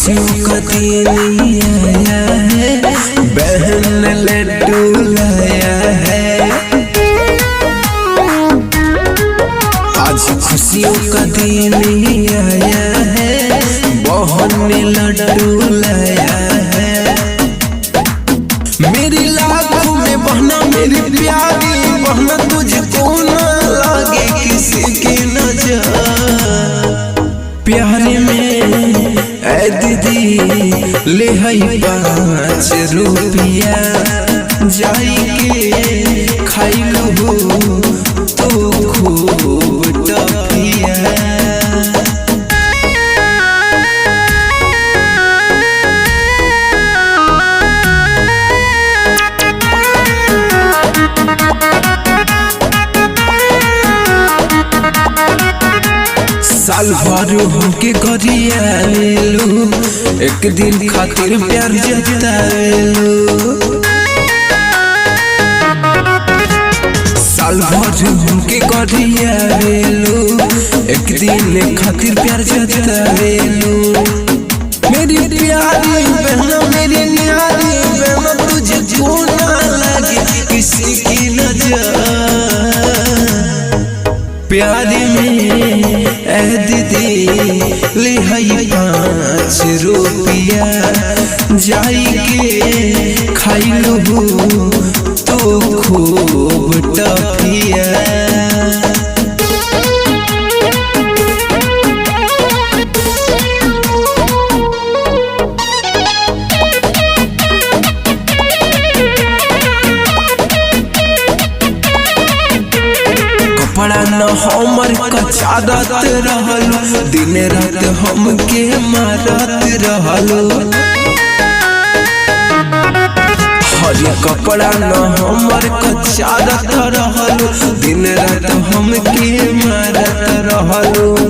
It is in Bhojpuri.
खुशियों का दिन आया है, बहन ने लड्डू लाया है। आज खुशियों का दिन आया है, बहन ने लड्डू लाया है। मेरी लाखों में बहना, मेरी प्यारी बहना, तुझको ना लगे किसी की नजर। प्यारे में ऐ दीदी ले है 5 रुपया, जाई के खाई लो तो खूब टफिया। साल भर होके गरियालू, एक दिन खातिर प्यार जतावेलू। साल भर होके गरियालू, एक दिन खातिर प्यार जतावेलू। मेरी प्यारी बहना, मेरी न्यारी बहना, तुझको ना लगे किसी की नजर। प्यारे में ऐ दीदी ले है 5 रुपया, जाई के खाई लो तो खूब टफिया। कपड़ा न हमर कचारत रहल, दिन रात हमके मारत रहल। हरी कपड़ा न हमर कचारत रहल, दिन रात हमके मारत रहल।